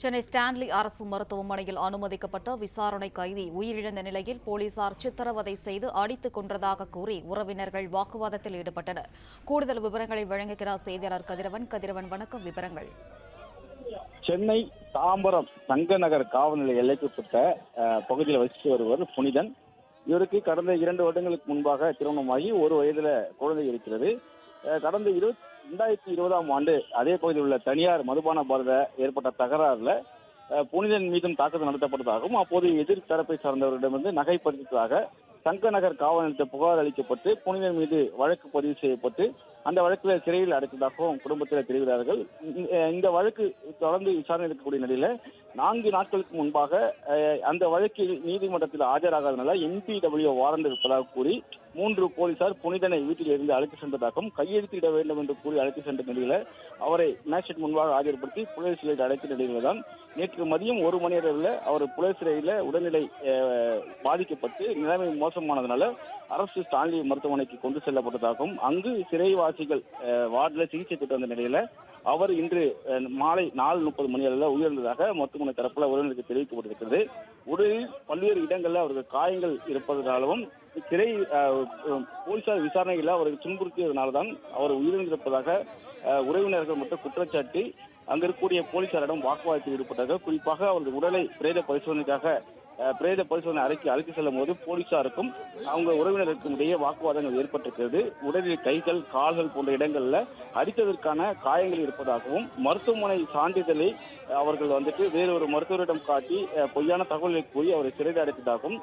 Chennai Stanley அரசு மருத்துவமனையில் அனுமதிக்கப்பட்ட விசாரணை கைதி உயிரிழந்த நிலையில் போலீசார் சித்திரவதை செய்து அடித்துக் கொன்றதாக கூறி உறவினர்கள் வாக்குவாதத்தில் ஈடுபட்டனர். கூடுதல் விவரங்களை வழங்குகிறார் செய்தியாளர் கதிரவன். வணக்கம். விவரங்கள். சென்னை தாம்பரம் தங்க நகர் காவல் நிலைய எல்லைக்குட்பட்ட பகுதியில் வசித்து வருவர் புனிதன். இவருக்கு கடந்த 2 வருடங்களுக்கு முன்பாக திருமணமாகி 1 வயதுல குழந்தை இருக்கிறது. கடந்த 2020ஆம் ஆண்டு அதே பகுதியில் உள்ள தனியார் மதுபான பார்ல ஏற்பட்ட தகராறுல புனிதன் மீதும் தாக்குதல் நடத்தப்பட்டதாகவும் அப்போது எதிர் தரப்பை சார்ந்தவரிடமிருந்து நகை பறித்ததாக தங்க நகர் காவல் நிலையத்தில் புகார் அளிக்கப்பட்டு புனிதன் மீது வழக்கு பதிவு செய்யப்பட்டு அந்த வழக்கில் சிறையில் அடைத்ததாகவும் குடும்பத்தில் தெரிவித்தார்கள். இந்த வழக்கு தொடர்ந்து விசாரணை இருக்கக்கூடிய நிலையில 4 நாட்களுக்கு முன்பாக அந்த வழக்கில் நீதிமன்றத்தில் ஆஜராகாதனால NPW வாரண்ட் இருப்பதாக கூறி 3 போலீசார் புனிதனை வீட்டில் இருந்து அழைத்து சென்றதாகவும் கையெழுத்திட வேண்டும் என்று கூறி அழைத்து சென்ற நிலையில அவரை மேஜிஸ்ட்ரேட் முன்பாக ஆஜர்படுத்தி புழல் சிறையில் அழைத்த நிலையில தான் நேற்று மதியம் 1 மணி அளவில் அவர் புழல் சிறையில உடல்நிலை பாதிக்கப்பட்டு நிலைமை மோசமானதுனால அரசு ஸ்டான்லி மருத்துவமனைக்கு கொண்டு செல்லப்பட்டதாகவும் அங்கு சிறைவாசிகள் வார்டில் சிகிச்சை பெற்று வந்த நிலையில அவர் இன்று மாலை 4:30 மணி அளவில் உயிரிழந்ததாக மருத்துவமனை தரப்புல உடல்நிலைக்கு தெரிவிக்கப்பட்டிருக்கிறது. உடலில் பல்வேறு இடங்களில் அவருக்கு காயங்கள் இருப்பதனாலும் சிறை போலீசார் விசாரணையில் அவருக்கு துன்புறுத்தியதனால்தான் அவர் உயிரிழந்திருப்பதாக உறவினர்கள் மற்றும் குற்றச்சாட்டி அங்க இருக்கக்கூடிய போலீசாரிடம் வாக்குவாதத்தில் ஈடுபட்டார்கள். குறிப்பாக அவரது உடலை பிரேத பரிசோதனை அறைக்கு அழைத்து செல்லும் போது போலீசாருக்கும் அவங்க உறவினருக்கும் இடையே வாக்குவாதங்கள் ஏற்பட்டிருக்கிறது. உடலில் கைகள் கால்கள் போன்ற இடங்கள்ல அடித்ததற்கான காயங்கள் இருப்பதாகவும் மருத்துவமனை சான்றிதழை அவர்கள் வேறு ஒரு மருத்துவரிடம் காட்டி பொய்யான தகவல்களை கூறி அவரை சிறையில் அடைத்ததாகவும்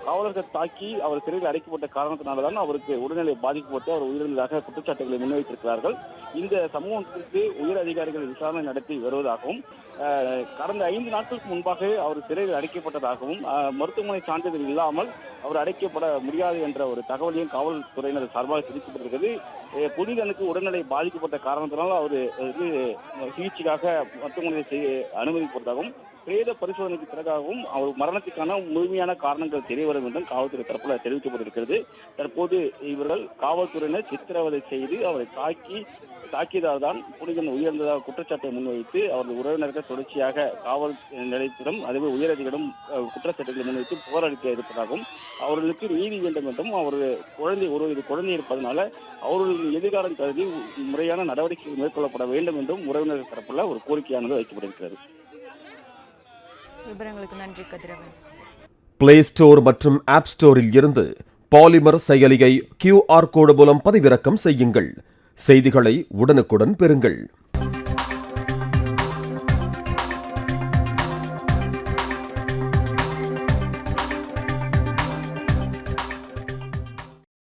காவலர்கள் தாக்கி அவர் சிறையில் அடைக்கப்பட்ட காரணத்தினால்தான் அவருக்கு உடல்நிலை பாதிக்கப்பட்டு அவர் உயிரிழந்ததாக குற்றச்சாட்டுகளை முன்வைத்திருக்கிறார்கள். இந்த சம்பவத்திற்கு உயர் அதிகாரிகள் விசாரணை நடத்தி வருவதாகவும் கடந்த 5 நாட்களுக்கு முன்பாக அவர் சிறையில் அடைக்கப்பட்டதாகவும் மருத்துவமனை சான்றிதழ் இல்லாமல் அவர் அடைக்கப்பட முடியாது என்ற ஒரு தகவலையும் காவல்துறையினர் சார்பாக தெரிவிக்கப்பட்டிருக்கிறது. புனிதனுக்கு உடல்நிலை பாதிக்கப்பட்ட காரணத்தினால் அவர் சிகிச்சைக்காக மருத்துவமனையில் அனுமதிக்கப்பட்டதாகவும் பிரேத பரிசோதனைக்கு பிறகாகவும் அவர் மரணத்துக்கான முழுமையான காரணங்கள் தெரிய வரும் என்றும் காவல்துறை தரப்புல தெரிவிக்கப்பட்டிருக்கிறது. தற்போது இவர்கள் காவல்துறையினர் சித்திரவதை செய்து அவரை தாக்கியதால் தான் புனிதன் உயர்ந்ததாக குற்றச்சாட்டை முன்வைத்து அவரது உறவினர்கள் தொடர்ச்சியாக காவல் நிலையத்திடம் அதே உயரதிகளிடம் குற்றச்சாட்டுகளை முன்வைத்து போராடிக்க இருப்பதாகவும் அவர்களுக்கு நீதி வேண்டும் என்றும் அவரது குழந்தை இருப்பதனால அவர்களின் எதிர்காலம் கருதி முறையான நடவடிக்கைகள் மேற்கொள்ளப்பட வேண்டும் என்றும் உறவினர்கள் தரப்புல ஒரு கோரிக்கையானது வைக்கப்பட்டிருக்கிறது. விவரங்களுக்கு நன்றி கதிரவன். பிளே ஸ்டோர் மற்றும் ஆப் ஸ்டோரில் இருந்து பாலிமர் செயலியை QR கோடு மூலம் பதிவிறக்கம் செய்யுங்கள். செய்திகளை உடனுக்குடன் பெறுங்கள்.